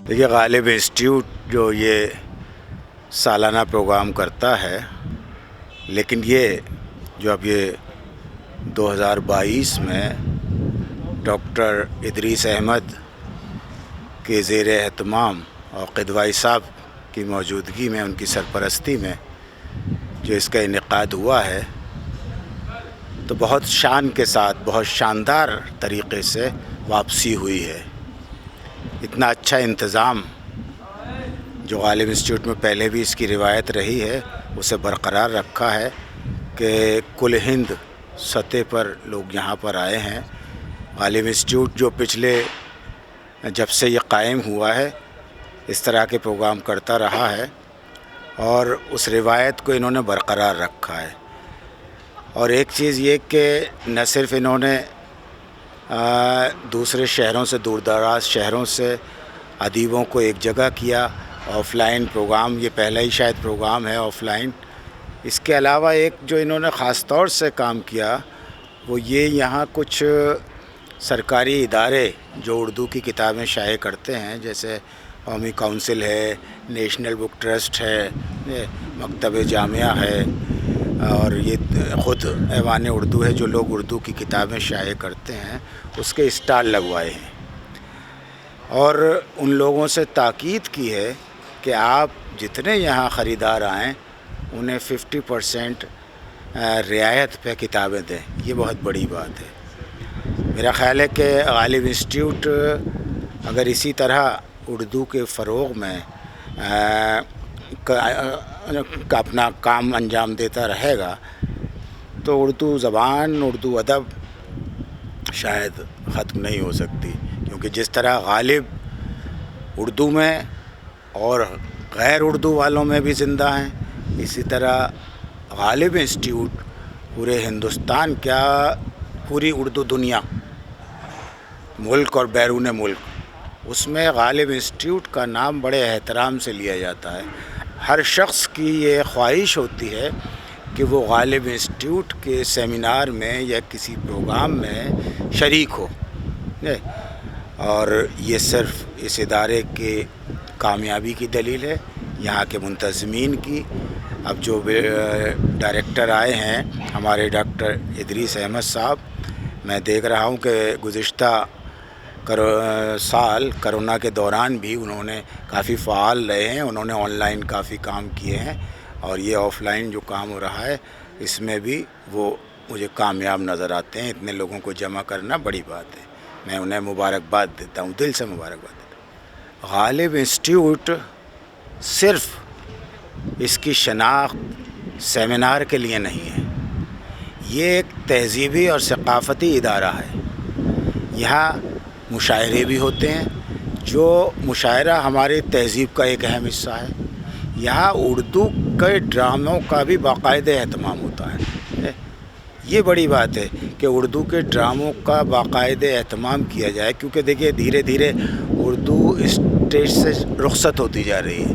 دیکھیے، غالب انسٹیٹیوٹ جو یہ سالانہ پروگرام کرتا ہے، لیکن یہ جو اب یہ 2022 میں ڈاکٹر ادریس احمد کے زیر اہتمام اور قدوائی صاحب کی موجودگی میں، ان کی سرپرستی میں جو اس کا انعقاد ہوا ہے، تو بہت شان کے ساتھ، بہت شاندار طریقے سے واپسی ہوئی ہے۔ اتنا اچھا انتظام جو غالب انسٹیٹیوٹ میں پہلے بھی اس کی روایت رہی ہے، اسے برقرار رکھا ہے کہ کل ہند سطح پر لوگ یہاں پر آئے ہیں۔ غالب انسٹیٹیوٹ جو پچھلے جب سے یہ قائم ہوا ہے، اس طرح کے پروگرام کرتا رہا ہے اور اس روایت کو انہوں نے برقرار رکھا ہے۔ اور ایک چیز یہ کہ نہ صرف انہوں نے دوسرے شہروں سے، دور دراز شہروں سے ادیبوں کو ایک جگہ کیا، آف لائن پروگرام، یہ پہلا ہی شاید پروگرام ہے آف لائن۔ اس کے علاوہ ایک جو انہوں نے خاص طور سے کام کیا، وہ یہ یہاں کچھ سرکاری ادارے جو اردو کی کتابیں شائع کرتے ہیں، جیسے قومی کونسل ہے، نیشنل بک ٹرسٹ ہے، مکتب جامعہ ہے، اور یہ خود ایوان اردو ہے، جو لوگ اردو کی کتابیں شائع کرتے ہیں، اس کے اسٹال لگوائے ہیں۔ اور ان لوگوں سے تاکید کی ہے کہ آپ جتنے یہاں خریدار آئیں، انہیں 50% رعایت پہ کتابیں دیں۔ یہ بہت بڑی بات ہے۔ میرا خیال ہے کہ غالب انسٹیٹیوٹ اگر اسی طرح اردو کے فروغ میں اپنا کام انجام دیتا رہے گا، تو اردو زبان، اردو ادب شاید ختم نہیں ہو سکتی، کیونکہ جس طرح غالب اردو میں اور غیر اردو والوں میں بھی زندہ ہیں، اسی طرح غالب انسٹیٹیوٹ پورے ہندوستان، کیا پوری اردو دنیا، ملک اور بیرون ملک، اس میں غالب انسٹیٹیوٹ کا نام بڑے احترام سے لیا جاتا ہے۔ ہر شخص کی یہ خواہش ہوتی ہے کہ وہ غالب انسٹیٹیوٹ کے سیمینار میں یا کسی پروگرام میں شریک ہو، اور یہ صرف اس ادارے کے کامیابی کی دلیل ہے، یہاں کے منتظمین کی۔ اب جو ڈائریکٹر آئے ہیں ہمارے ڈاکٹر ادریس احمد صاحب، میں دیکھ رہا ہوں کہ گزشتہ سال کرونا کے دوران بھی انہوں نے کافی فعال رہے ہیں، انہوں نے آن لائن کافی کام کیے ہیں، اور یہ آف لائن جو کام ہو رہا ہے، اس میں بھی وہ مجھے کامیاب نظر آتے ہیں۔ اتنے لوگوں کو جمع کرنا بڑی بات ہے، میں انہیں مبارکباد دیتا ہوں، دل سے مبارکباد دیتا ہوں۔ غالب انسٹیٹیوٹ صرف اس کی شناخت سیمینار کے لیے نہیں ہے، یہ ایک تہذیبی اور ثقافتی ادارہ ہے۔ یہاں مشاعرے بھی ہوتے ہیں، جو مشاعرہ ہماری تہذیب کا ایک اہم حصہ ہے۔ یہاں اردو کے ڈراموں کا بھی باقاعدہ اہتمام ہوتا ہے۔ یہ بڑی بات ہے کہ اردو کے ڈراموں کا باقاعدہ اہتمام کیا جائے، کیونکہ دیکھیے دھیرے دھیرے اردو اسٹیج سے رخصت ہوتی جا رہی ہے،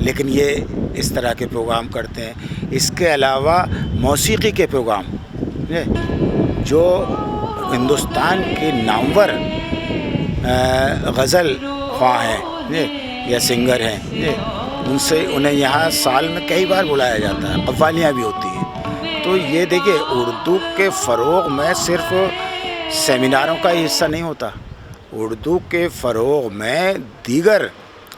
لیکن یہ اس طرح کے پروگرام کرتے ہیں۔ اس کے علاوہ موسیقی کے پروگرام، جو ہندوستان کے نامور غزل خواں ہیں یا سنگر ہیں، انہیں یہاں سال میں کئی بار بلایا جاتا ہے، قوالیاں بھی ہوتی ہیں۔ تو یہ دیکھیے، اردو کے فروغ میں صرف سیمیناروں کا ہی حصہ نہیں ہوتا، اردو کے فروغ میں دیگر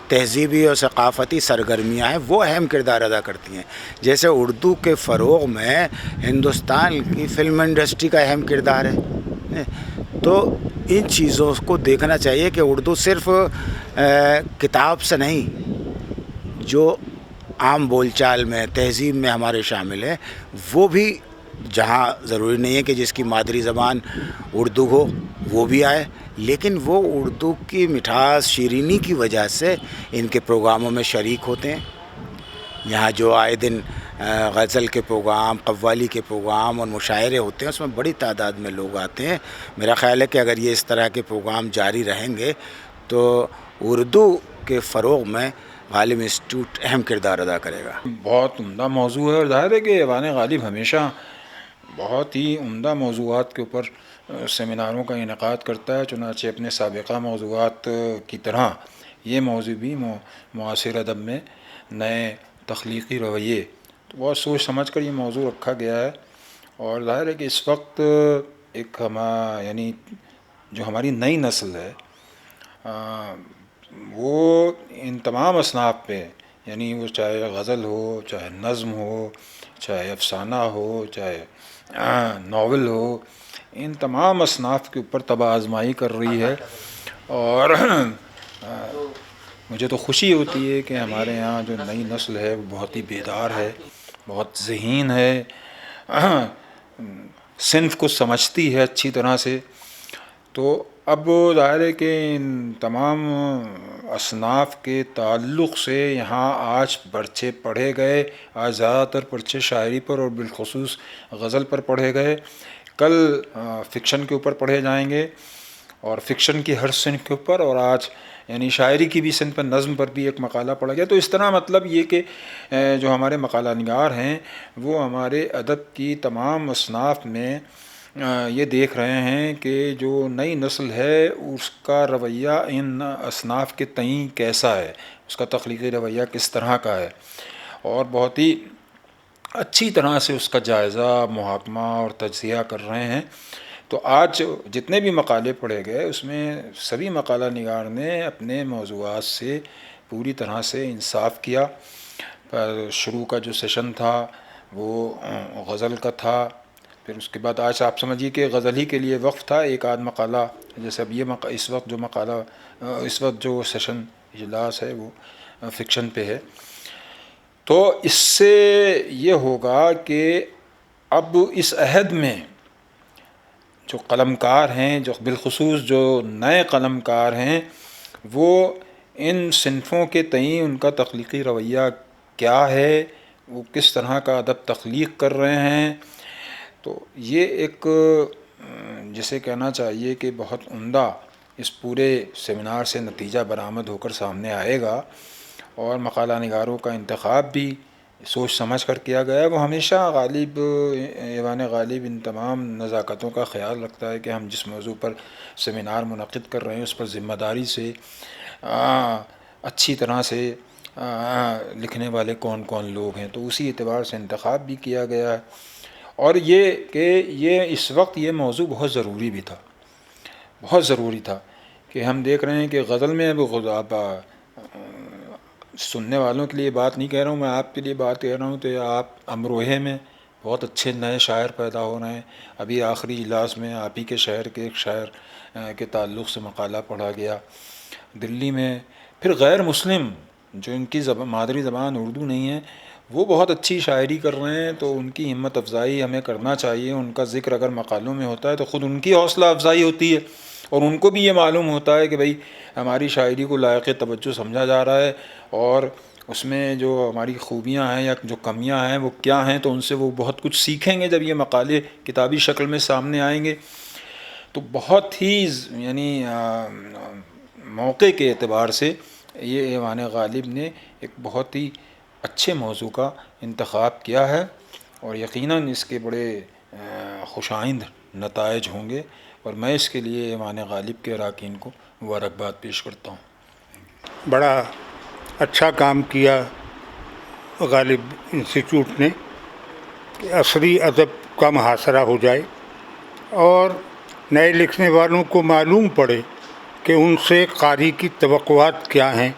تہذیبی اور ثقافتی سرگرمیاں ہیں، وہ اہم کردار ادا کرتی ہیں۔ جیسے اردو کے فروغ میں ہندوستان کی فلم انڈسٹری کا اہم کردار ہے۔ تو ان چیزوں کو دیکھنا چاہیے کہ اردو صرف کتاب سے نہیں، جو عام بول چال میں، تہذیب میں ہمارے شامل ہے، وہ بھی جہاں ضروری نہیں ہے کہ جس کی مادری زبان اردو ہو وہ بھی آئے، لیکن وہ اردو کی مٹھاس، شیرینی کی وجہ سے ان کے پروگراموں میں شریک ہوتے ہیں۔ یہاں جو آئے دن غزل کے پروگرام، قوالی کے پروگرام اور مشاعرے ہوتے ہیں، اس میں بڑی تعداد میں لوگ آتے ہیں۔ میرا خیال ہے کہ اگر یہ اس طرح کے پروگرام جاری رہیں گے تو اردو کے فروغ میں غالب انسٹیٹیوٹ اہم کردار ادا کرے گا۔ بہت عمدہ موضوع ہے، اور ظاہر ہے کہ ایوان غالب ہمیشہ بہت ہی عمدہ موضوعات کے اوپر سیمیناروں کا انعقاد کرتا ہے، چنانچہ اپنے سابقہ موضوعات کی طرح یہ موضوع بھی معاصر ادب میں نئے تخلیقی رویے، تو بہت سوچ سمجھ کر یہ موضوع رکھا گیا ہے۔ اور ظاہر ہے کہ اس وقت ایک یعنی جو ہماری نئی نسل ہے وہ ان تمام اصناف پہ، یعنی وہ چاہے غزل ہو، چاہے نظم ہو، چاہے افسانہ ہو، چاہے ناول ہو، ان تمام اصناف کے اوپر طبع آزمائی کر رہی ہے۔ اور مجھے تو خوشی ہوتی ہے کہ ہمارے یہاں جو نئی نسل ہے وہ بہت ہی بیدار ہے، بہت ذہین ہے، صنف کو سمجھتی ہے اچھی طرح سے۔ تو اب ظاہر ہے کہ ان تمام اصناف کے تعلق سے یہاں آج پرچے پڑھے گئے، آج زیادہ تر پرچے شاعری پر اور بالخصوص غزل پر پڑھے گئے، کل فکشن کے اوپر پڑھے جائیں گے، اور فکشن کی ہر صنف کے اوپر، اور آج یعنی شاعری کی بھی صنف پر، نظم پر بھی ایک مقالہ پڑھا گیا۔ تو اس طرح مطلب یہ کہ جو ہمارے مقالہ نگار ہیں وہ ہمارے ادب کی تمام اصناف میں یہ دیکھ رہے ہیں کہ جو نئی نسل ہے اس کا رویہ ان اصناف کے تئیں کیسا ہے، اس کا تخلیقی رویہ کس طرح کا ہے، اور بہت ہی اچھی طرح سے اس کا جائزہ، محاکمہ اور تجزیہ کر رہے ہیں۔ تو آج جتنے بھی مقالے پڑھے گئے اس میں سبھی مقالہ نگار نے اپنے موضوعات سے پوری طرح سے انصاف کیا۔ شروع کا جو سیشن تھا وہ غزل کا تھا، پھر اس کے بعد آج آپ سمجھیے کہ غزل ہی کے لیے وقف تھا، ایک آدھ مقالہ، جیسے اب یہ اس وقت جو سیشن اجلاس ہے وہ فکشن پہ ہے۔ تو اس سے یہ ہوگا کہ اب اس عہد میں جو قلمکار ہیں، جو بالخصوص جو نئے قلمکار ہیں، وہ ان صنفوں کے تئیں ان کا تخلیقی رویہ کیا ہے، وہ کس طرح کا ادب تخلیق کر رہے ہیں۔ تو یہ ایک جسے کہنا چاہیے کہ بہت عمدہ اس پورے سیمینار سے نتیجہ برآمد ہو کر سامنے آئے گا۔ اور مقالہ نگاروں کا انتخاب بھی سوچ سمجھ کر کیا گیا ہے۔ وہ ہمیشہ ایوان غالب ان تمام نزاکتوں کا خیال رکھتا ہے کہ ہم جس موضوع پر سیمینار منعقد کر رہے ہیں اس پر ذمہ داری سے اچھی طرح سے لکھنے والے کون کون لوگ ہیں، تو اسی اعتبار سے انتخاب بھی کیا گیا ہے۔ اور یہ کہ اس وقت یہ موضوع بہت ضروری بھی تھا، بہت ضروری تھا کہ ہم دیکھ رہے ہیں کہ غزل میں اب سننے والوں کے لیے بات نہیں کہہ رہا ہوں، میں آپ کے لیے بات کہہ رہا ہوں، تو آپ امروہے میں بہت اچھے نئے شاعر پیدا ہو رہے ہیں۔ ابھی آخری اجلاس میں آپ ہی کے شہر کے ایک شاعر کے تعلق سے مقالہ پڑھا گیا۔ دلی میں پھر غیر مسلم جو ان کی مادری زبان اردو نہیں ہے وہ بہت اچھی شاعری کر رہے ہیں، تو ان کی ہمت افزائی ہمیں کرنا چاہیے۔ ان کا ذکر اگر مقالوں میں ہوتا ہے تو خود ان کی حوصلہ افزائی ہوتی ہے، اور ان کو بھی یہ معلوم ہوتا ہے کہ بھئی ہماری شاعری کو لائق توجہ سمجھا جا رہا ہے، اور اس میں جو ہماری خوبیاں ہیں یا جو کمیاں ہیں وہ کیا ہیں، تو ان سے وہ بہت کچھ سیکھیں گے جب یہ مقالے کتابی شکل میں سامنے آئیں گے۔ تو بہت ہی یعنی موقع کے اعتبار سے یہ ایوان غالب نے ایک بہت ہی اچھے موضوع کا انتخاب کیا ہے، اور یقیناً اس کے بڑے خوشائند نتائج ہوں گے، اور میں اس کے لیے ایوان غالب کے اراکین کو مبارکباد پیش کرتا ہوں۔ بڑا اچھا کام کیا غالب انسٹیٹیوٹ نے کہ عصری ادب کا محاصرہ ہو جائے اور نئے لکھنے والوں کو معلوم پڑے کہ ان سے قاری کی توقعات کیا ہیں،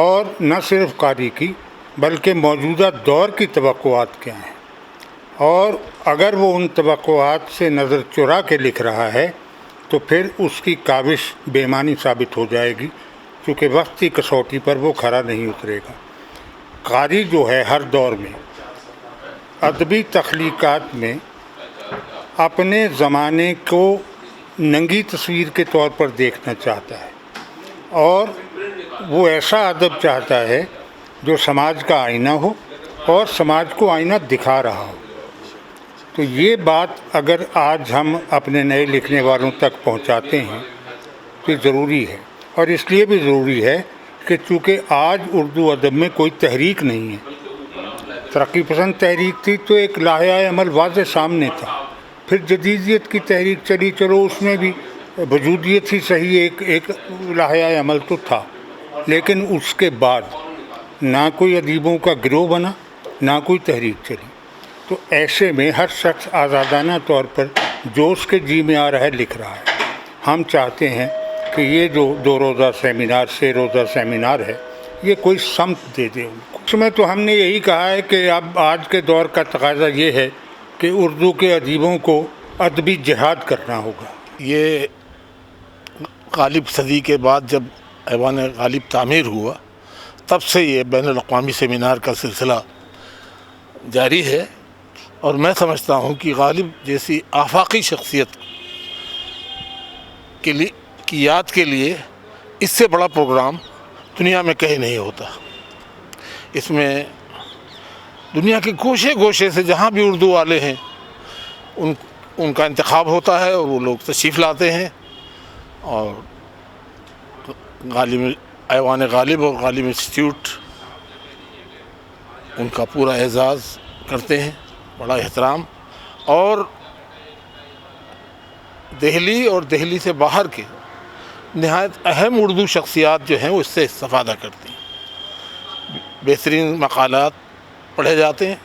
اور نہ صرف قاری کی بلکہ موجودہ دور کی توقعات کیا ہیں، اور اگر وہ ان توقعات سے نظر چرا کے لکھ رہا ہے تو پھر اس کی کاوش بے معنی ثابت ہو جائے گی، کیونکہ وقت کی کسوٹی پر وہ کھرا نہیں اترے گا۔ قاری جو ہے ہر دور میں ادبی تخلیقات میں اپنے زمانے کو ننگی تصویر کے طور پر دیکھنا چاہتا ہے، اور وہ ایسا ادب چاہتا ہے جو سماج کا آئینہ ہو اور سماج کو آئینہ دکھا رہا ہو۔ تو یہ بات اگر آج ہم اپنے نئے لکھنے والوں تک پہنچاتے ہیں تو یہ ضروری ہے، اور اس لیے بھی ضروری ہے کہ چونکہ آج اردو ادب میں کوئی تحریک نہیں ہے۔ ترقی پسند تحریک تھی تو ایک لائحہ عمل واضح سامنے تھا، پھر جدیدیت کی تحریک چلی، چلو اس میں بھی وجودیت ہی صحیح ایک لائحہ عمل تو تھا، لیکن اس کے بعد نہ کوئی ادیبوں کا گروہ بنا، نہ کوئی تحریک چلی. تو ایسے میں ہر شخص آزادانہ طور پر جو اس کے جی میں آ رہا ہے لکھ رہا ہے. ہم چاہتے ہیں کہ یہ جو 2 روزہ سیمینار 6 روزہ سیمینار ہے یہ کوئی سمت دے دے ان کو. اس میں تو ہم نے یہی کہا ہے کہ اب آج کے دور کا تقاضا یہ ہے کہ اردو کے ادیبوں کو ادبی جہاد کرنا ہوگا. یہ غالب صدی کے بعد جب ایوان غالب تعمیر ہوا تب سے یہ بین الاقوامی سیمینار کا سلسلہ جاری ہے، اور میں سمجھتا ہوں کہ غالب جیسی آفاقی شخصیت کی یاد کے لیے اس سے بڑا پروگرام دنیا میں کہیں نہیں ہوتا. اس میں دنیا کے گوشے گوشے سے جہاں بھی اردو والے ہیں ان کا انتخاب ہوتا ہے اور وہ لوگ تشریف لاتے ہیں اور ایوان غالب اور غالب انسٹیٹیوٹ ان کا پورا اعزاز کرتے ہیں، بڑا احترام. اور دہلی اور دہلی سے باہر کے نہایت اہم اردو شخصیات جو ہیں وہ اس سے استفادہ کرتی ہیں. بہترین مقالات پڑھے جاتے ہیں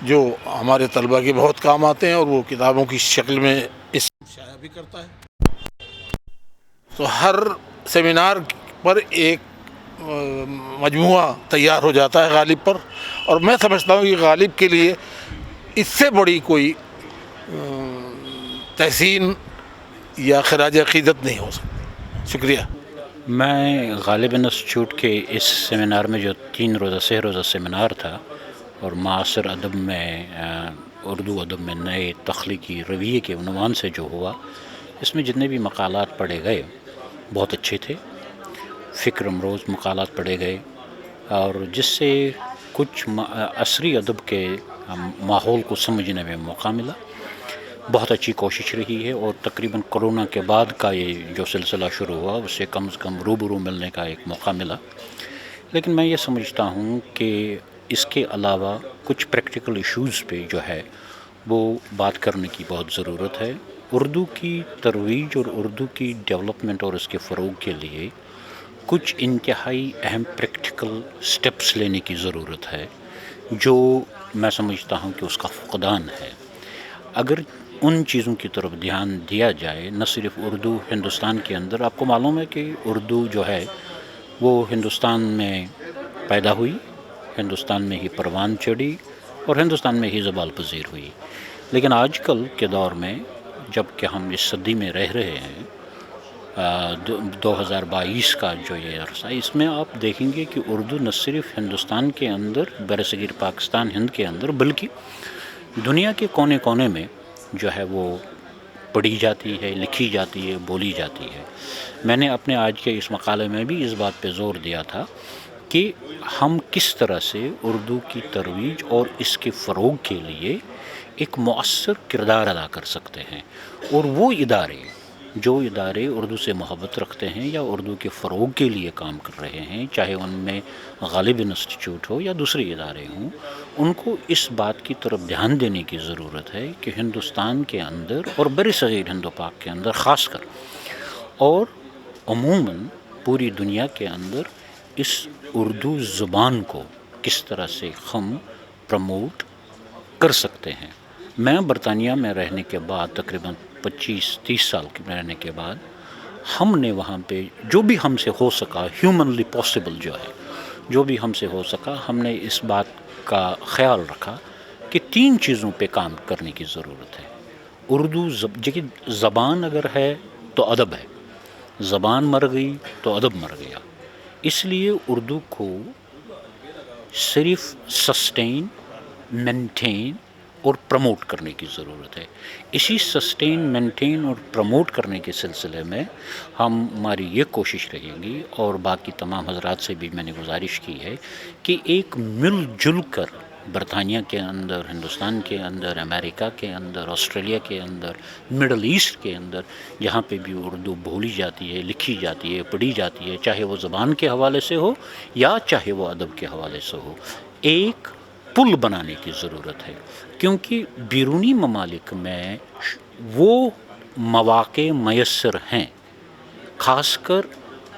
جو ہمارے طلباء کے بہت کام آتے ہیں، اور وہ کتابوں کی شکل میں اس شائع بھی کرتا ہے. تو ہر سیمینار پر ایک مجموعہ تیار ہو جاتا ہے غالب پر، اور میں سمجھتا ہوں کہ غالب کے لیے اس سے بڑی کوئی تحسین یا خراج عقیدت نہیں ہو سکتی. شکریہ. میں غالب انسٹیٹیوٹ کے اس سیمینار میں جو 3 روزہ 6 روزہ سیمینار تھا اور معاصر ادب میں اردو ادب میں نئے تخلیقی رویے کے عنوان سے جو ہوا، اس میں جتنے بھی مقالات پڑھے گئے بہت اچھے تھے، فکر امروز مقالات پڑھے گئے، اور جس سے کچھ عصری ادب کے ماحول کو سمجھنے میں موقع ملا. بہت اچھی کوشش رہی ہے، اور تقریباً کرونا کے بعد کا یہ جو سلسلہ شروع ہوا اس سے کم از کم روبرو ملنے کا ایک موقع ملا. لیکن میں یہ سمجھتا ہوں کہ اس کے علاوہ کچھ پریکٹیکل ایشوز پہ جو ہے وہ بات کرنے کی بہت ضرورت ہے. اردو کی ترویج اور اردو کی ڈیولپمنٹ اور اس کے فروغ کے لیے کچھ انتہائی اہم پریکٹیکل سٹیپس لینے کی ضرورت ہے جو میں سمجھتا ہوں کہ اس کا فقدان ہے. اگر ان چیزوں کی طرف دھیان دیا جائے، نہ صرف اردو ہندوستان کے اندر، آپ کو معلوم ہے کہ اردو جو ہے وہ ہندوستان میں پیدا ہوئی، ہندوستان میں ہی پروان چڑھی اور ہندوستان میں ہی زوال پذیر ہوئی. لیکن آج کل کے دور میں جب کہ ہم اس صدی میں رہ رہے ہیں، 2022 کا جو یہ عرصہ، اس میں آپ دیکھیں گے کہ اردو نہ صرف ہندوستان کے اندر، برصغیر پاکستان ہند کے اندر، بلکہ دنیا کے کونے کونے میں جو ہے وہ پڑھی جاتی ہے، لکھی جاتی ہے، بولی جاتی ہے. میں نے اپنے آج کے اس مقالے میں بھی اس بات پہ زور دیا تھا کہ ہم کس طرح سے اردو کی ترویج اور اس کے فروغ کے لیے ایک مؤثر کردار ادا کر سکتے ہیں. اور وہ ادارے اردو سے محبت رکھتے ہیں یا اردو کے فروغ کے لیے کام کر رہے ہیں، چاہے ان میں غالب انسٹیٹیوٹ ہو یا دوسرے ادارے ہوں، ان کو اس بات کی طرف دھیان دینے کی ضرورت ہے کہ ہندوستان کے اندر اور برصغیر ہند و پاک کے اندر خاص کر، اور عموماً پوری دنیا کے اندر، اس اردو زبان کو کس طرح سے ہم پروموٹ کر سکتے ہیں. میں برطانیہ میں رہنے کے بعد تقریباً 25-30 سال کے رہنے کے بعد، ہم نے وہاں پہ جو بھی ہم سے ہو سکا، ہیومنلی پاسبل جو بھی ہم سے ہو سکا، ہم نے اس بات کا خیال رکھا کہ 3 چیزوں پہ کام کرنے کی ضرورت ہے. اردو زبان اگر ہے تو ادب ہے، زبان مر گئی تو ادب مر گیا. اس لیے اردو کو صرف سسٹین، مینٹین اور پروموٹ کرنے کی ضرورت ہے. اسی سسٹین، مینٹین اور پروموٹ کرنے کے سلسلے میں ہماری یہ کوشش رہے گی، اور باقی تمام حضرات سے بھی میں نے گزارش کی ہے کہ ایک مل جل کر برطانیہ کے اندر، ہندوستان کے اندر، امریکہ کے اندر، آسٹریلیا کے اندر، مڈل ایسٹ کے اندر، جہاں پہ بھی اردو بولی جاتی ہے، لکھی جاتی ہے، پڑھی جاتی ہے، چاہے وہ زبان کے حوالے سے ہو یا چاہے وہ ادب کے حوالے سے ہو، ایک پل بنانے کی ضرورت ہے. کیونکہ بیرونی ممالک میں وہ مواقع میسر ہیں، خاص کر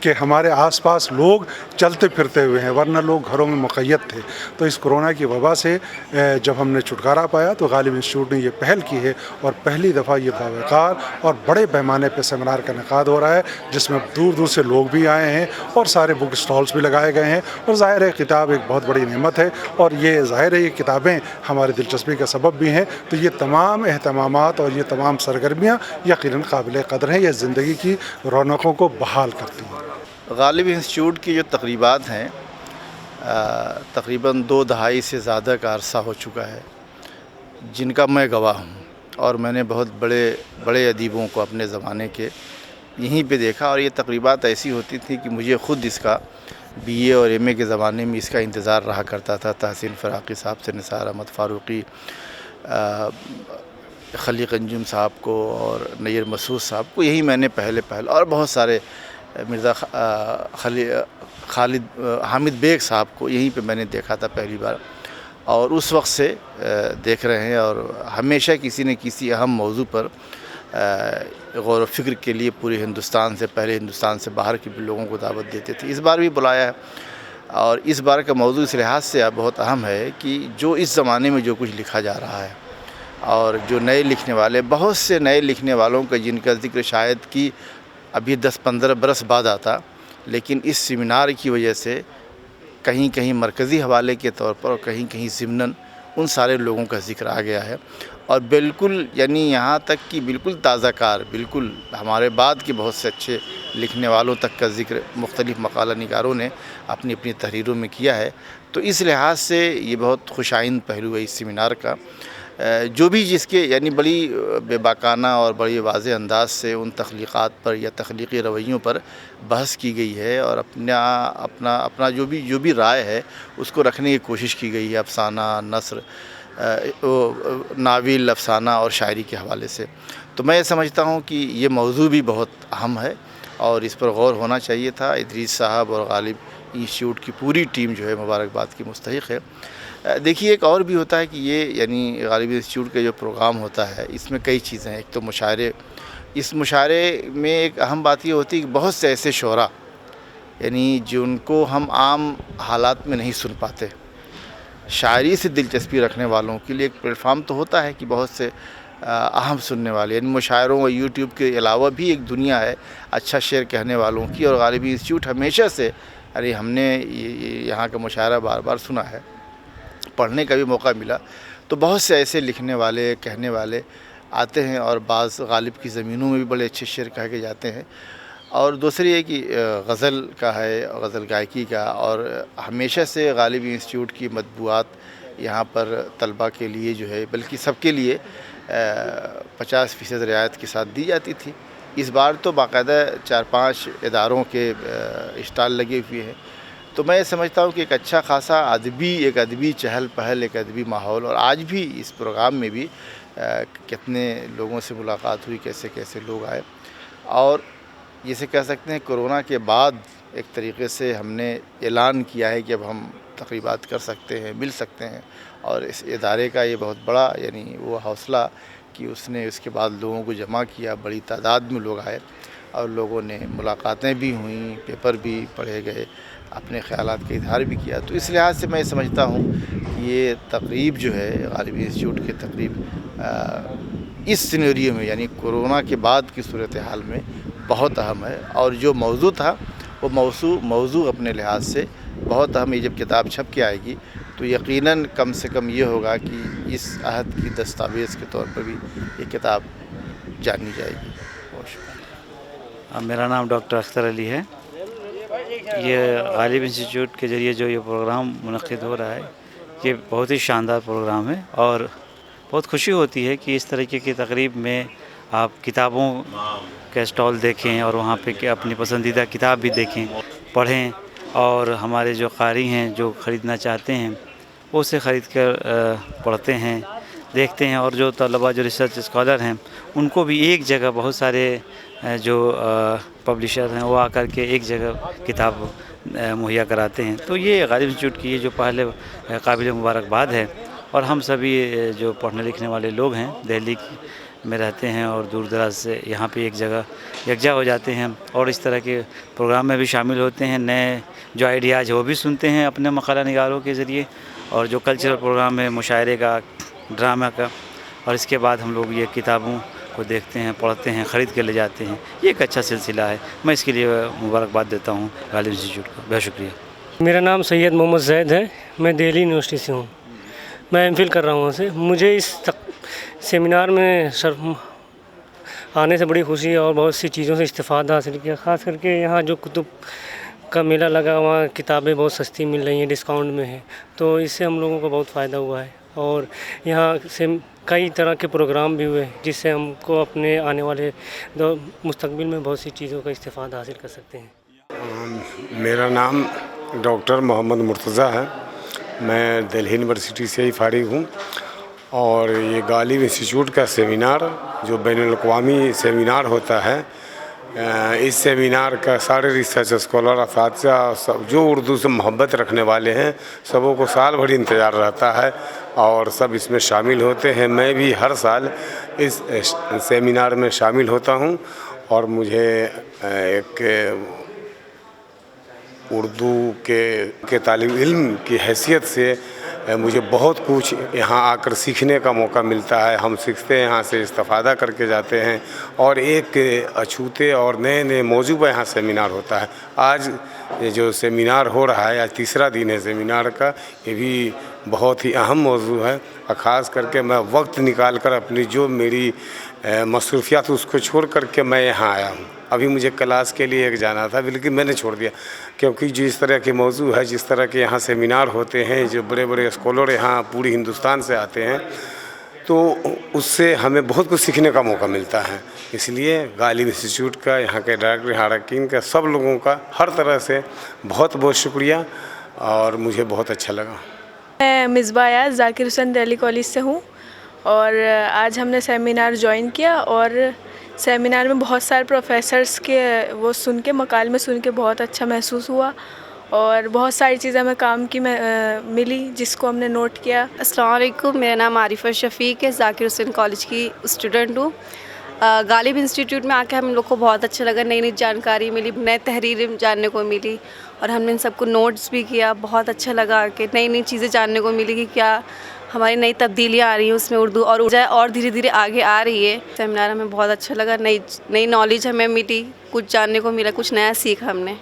کہ ہمارے آس پاس لوگ چلتے پھرتے ہوئے ہیں، ورنہ لوگ گھروں میں مقید تھے۔ تو اس کورونا کی وبا سے جب ہم نے چھٹکارا پایا تو غالب انسٹیٹیوٹ نے یہ پہل کی ہے، اور پہلی دفعہ یہ باوقار اور بڑے پیمانے پہ سیمینار کا انعقاد ہو رہا ہے، جس میں دور دور سے لوگ بھی آئے ہیں اور سارے بک اسٹالس بھی لگائے گئے ہیں۔ اور ظاہر ہے کتاب ایک بہت بڑی نعمت ہے، اور یہ ظاہر ہے یہ کتابیں ہماری دلچسپی کا سبب بھی ہیں۔ تو یہ تمام اہتمامات اور یہ تمام سرگرمیاں یقیناً قابل قدر ہیں، یہ زندگی کی رونقوں کو بحال کرتی ہیں۔ غالب انسٹیٹیوٹ کی جو تقریبات ہیں تقریباً 2 دہائی سے زیادہ کا عرصہ ہو چکا ہے، جن کا میں گواہ ہوں، اور میں نے بہت بڑے ادیبوں کو اپنے زمانے کے یہیں پہ دیکھا، اور یہ تقریبات ایسی ہوتی تھی کہ مجھے خود اس کا BA اور MA کے زمانے میں اس کا انتظار رہا کرتا تھا۔ تحسین فراقی صاحب سے نثار احمد فاروقی، خلیق انجم صاحب کو اور نیر مسعود صاحب کو یہی میں نے پہل اور بہت سارے مرزا خالد حامد بیگ صاحب کو یہیں پہ میں نے دیکھا تھا پہلی بار، اور اس وقت سے دیکھ رہے ہیں، اور ہمیشہ کسی نہ کسی اہم موضوع پر غور و فکر کے لیے پورے ہندوستان سے، پہلے ہندوستان سے باہر کے بھی لوگوں کو دعوت دیتے تھے۔ اس بار بھی بلایا ہے، اور اس بار کا موضوع اس لحاظ سے بہت اہم ہے کہ جو اس زمانے میں جو کچھ لکھا جا رہا ہے، اور جو نئے لکھنے والے، بہت سے نئے لکھنے والوں کا جن کا ذکر شاید کہ ابھی 10-15 برس بعد آتا، لیکن اس سیمینار کی وجہ سے کہیں کہیں مرکزی حوالے کے طور پر اور کہیں کہیں ضمناً ان سارے لوگوں کا ذکر آ گیا ہے، اور بالکل یعنی یہاں تک کہ بالکل تازہ کار، بالکل ہمارے بعد کے بہت سے اچھے لکھنے والوں تک کا ذکر مختلف مقالہ نگاروں نے اپنی تحریروں میں کیا ہے۔ تو اس لحاظ سے یہ بہت خوش آئند پہلو ہے اس سیمینار کا، جو بھی جس کے یعنی بڑی بے باکانہ اور بڑی واضح انداز سے ان تخلیقات پر یا تخلیقی رویوں پر بحث کی گئی ہے، اور اپنا جو بھی رائے ہے اس کو رکھنے کی کوشش کی گئی ہے، افسانہ، نثر، ناول، افسانہ اور شاعری کے حوالے سے۔ تو میں یہ سمجھتا ہوں کہ یہ موضوع بھی بہت اہم ہے، اور اس پر غور ہونا چاہیے تھا۔ ادریس صاحب اور غالب انسٹیٹیوٹ کی پوری ٹیم جو ہے مبارکباد کی مستحق ہے۔ دیکھیے ایک اور بھی ہوتا ہے کہ یہ یعنی غالب انسٹیٹیوٹ کا جو پروگرام ہوتا ہے، اس میں کئی چیزیں ہیں۔ ایک تو مشاعرے، اس مشاعرے میں ایک اہم بات یہ ہوتی ہے کہ بہت سے ایسے شعراء یعنی جن کو ہم عام حالات میں نہیں سن پاتے، شاعری سے دلچسپی رکھنے والوں کے لیے ایک پلیٹ فارم تو ہوتا ہے کہ بہت سے اہم سننے والے، یعنی مشاعروں اور یوٹیوب کے علاوہ بھی ایک دنیا ہے اچھا شعر کہنے والوں کی، اور غالب انسٹیٹیوٹ ہمیشہ سے ہم نے یہاں کا مشاعرہ بار بار سنا ہے، پڑھنے کا بھی موقع ملا، تو بہت سے ایسے لکھنے والے، کہنے والے آتے ہیں، اور بعض غالب کی زمینوں میں بھی بڑے اچھے شعر کہہ کے جاتے ہیں۔ اور دوسری یہ کہ غزل کا ہے، غزل گائکی کا، اور ہمیشہ سے غالب انسٹیٹیوٹ کی مطبوعات یہاں پر طلباء کے لیے جو ہے بلکہ سب کے لیے 50% رعایت کے ساتھ دی جاتی تھی۔ اس بار تو باقاعدہ 4-5 اداروں کے اسٹال لگے ہوئے ہیں۔ تو میں یہ سمجھتا ہوں کہ ایک اچھا خاصا ادبی چہل پہل، ایک ادبی ماحول، اور آج بھی اس پروگرام میں بھی کتنے لوگوں سے ملاقات ہوئی، کیسے کیسے لوگ آئے، اور جسے کہہ سکتے ہیں کرونا کے بعد ایک طریقے سے ہم نے اعلان کیا ہے کہ اب ہم تقریبات کر سکتے ہیں، مل سکتے ہیں، اور اس ادارے کا یہ بہت بڑا یعنی وہ حوصلہ کہ اس نے اس کے بعد لوگوں کو جمع کیا، بڑی تعداد میں لوگ آئے، اور لوگوں نے ملاقاتیں بھی ہوئیں، پیپر بھی پڑھے گئے، اپنے خیالات کا اظہار بھی کیا۔ تو اس لحاظ سے میں سمجھتا ہوں کہ یہ تقریب جو ہے غالب انسٹیٹیوٹ کی تقریب اس سینیریو میں یعنی کورونا کے بعد کی صورتحال میں بہت اہم ہے، اور جو موضوع تھا وہ موضوع اپنے لحاظ سے بہت اہم ہے۔ جب کتاب چھپ کے آئے گی تو یقیناً کم سے کم یہ ہوگا کہ اس عہد کی دستاویز کے طور پر بھی یہ کتاب جانی جائے گی۔ بہت شکریہ۔ میرا نام ڈاکٹر اختر علی ہے۔ یہ غالب انسٹیٹیوٹ کے ذریعے جو یہ پروگرام منعقد ہو رہا ہے، یہ بہت ہی شاندار پروگرام ہے، اور بہت خوشی ہوتی ہے کہ اس طریقے کی تقریب میں آپ کتابوں کا اسٹال دیکھیں، اور وہاں پہ کہ اپنی پسندیدہ کتاب بھی دیکھیں، پڑھیں، اور ہمارے جو قاری ہیں جو خریدنا چاہتے ہیں وہ اسے خرید کر پڑھتے ہیں، دیکھتے ہیں، اور جو طلباء جو ریسرچ اسکالر ہیں ان کو بھی ایک جگہ بہت سارے جو پبلشر ہیں وہ آ کر کے ایک جگہ کتاب مہیا کراتے ہیں۔ تو یہ غالب انسٹیٹیوٹ کی یہ جو پہلے قابل مبارکباد ہے، اور ہم سبھی جو پڑھنے لکھنے والے لوگ ہیں دہلی میں رہتے ہیں اور دور دراز سے یہاں پہ ایک جگہ یکجا ہو جاتے ہیں اور اس طرح کے پروگرام میں بھی شامل ہوتے ہیں. نئے جو آئیڈیاز وہ بھی سنتے ہیں اپنے مقالہ نگاروں کے ذریعے, اور جو کلچرل پروگرام ہے مشاعرے کا, ڈرامہ کا, اور اس کے بعد ہم لوگ یہ کتابوں کو دیکھتے ہیں, پڑھتے ہیں, خرید کے لے جاتے ہیں. یہ ایک اچھا سلسلہ ہے. میں اس کے لیے مبارکباد دیتا ہوں غالب انسٹیٹیوٹ کو. بہت شکریہ. میرا نام سید محمد زید ہے. میں دہلی یونیورسٹی سے ہوں. میں ایم فل کر رہا ہوں وہاں سے. مجھے اس سیمینار میں آنے سے بڑی خوشی اور بہت سی چیزوں سے استفادہ حاصل کیا. خاص کر کے یہاں جو کتب کا میلہ لگا, وہاں کتابیں بہت سستی مل رہی ہیں, ڈسکاؤنٹ میں ہیں, تو اس سے ہم لوگوں کو بہت فائدہ ہوا ہے. اور یہاں سے کئی طرح کے پروگرام بھی ہوئے جس سے ہم کو اپنے آنے والے مستقبل میں بہت سی چیزوں کا استفادہ حاصل کر سکتے ہیں. میرا نام ڈاکٹر محمد مرتضیٰ ہے. میں دہلی یونیورسٹی سے ہی فارغ ہوں, اور یہ غالب انسٹیٹیوٹ کا سیمینار جو بین الاقوامی سیمینار ہوتا ہے, اس سیمینار کا سارے ریسرچ اسکالر, اساتذہ, سب جو اردو سے محبت رکھنے والے ہیں, سبوں کو سال بھر انتظار رہتا ہے اور سب اس میں شامل ہوتے ہیں. میں بھی ہر سال اس سیمینار میں شامل ہوتا ہوں, اور مجھے ایک اردو کے طالب علم کی حیثیت سے مجھے بہت کچھ یہاں آ کر سیکھنے کا موقع ملتا ہے. ہم سیکھتے ہیں, یہاں سے استفادہ کر کے جاتے ہیں, اور ایک اچھوتے اور نئے نئے موضوع پر یہاں سیمینار ہوتا ہے. آج یہ جو سیمینار ہو رہا ہے, آج تیسرا دن ہے سیمینار کا, یہ بھی بہت ہی اہم موضوع ہے. اور خاص کر کے میں وقت نکال کر اپنی جو میری مصروفیات اس کو چھوڑ کر کے میں یہاں آیا ہوں. ابھی مجھے کلاس کے لیے ایک جانا تھا, لیکن میں نے چھوڑ دیا, کیونکہ جس طرح کے موضوع ہے, جس طرح کے یہاں سیمینار ہوتے ہیں, جو بڑے بڑے اسکالر یہاں پوری ہندوستان سے آتے ہیں, تو اس سے ہمیں بہت کچھ سیکھنے کا موقع ملتا ہے. اس لیے غالب انسٹیٹیوٹ کا, یہاں کے ڈائریکٹر حارکین کا, سب لوگوں کا ہر طرح سے بہت بہت شکریہ, اور مجھے بہت اچھا لگا. میں مصباح ایاز ذاکر حسین دہلی کالج سے ہوں, اور آج ہم نے سیمینار جوائن کیا, اور سیمینار میں بہت سارے پروفیسرس کے وہ سن کے, مکالمے سن کے بہت اچھا محسوس ہوا, اور بہت ساری چیزیں ہمیں کام کی ملی جس کو ہم نے نوٹ کیا. السلام علیکم, میرا نام عارفہ شفیق ہے, ذاکر حسین کالج کی اسٹوڈنٹ ہوں. غالب انسٹیٹیوٹ میں آ کے ہم لوگ کو بہت اچھا لگا, نئی نئی جانکاری ملی, نئے تحریریں جاننے کو ملی, اور ہم نے ان سب کو نوٹس بھی کیا. بہت اچھا لگا کہ نئی نئی چیزیں جاننے کو ملی کہ کیا ہماری نئی تبدیلیاں آ رہی ہیں اس میں اردو, اور دھیرے دھیرے آگے آ رہی ہے. سیمینار ہمیں بہت اچھا لگا, نئی نالج ہمیں ملی, کچھ جاننے کو ملا, کچھ نیا سیکھا ہم نے.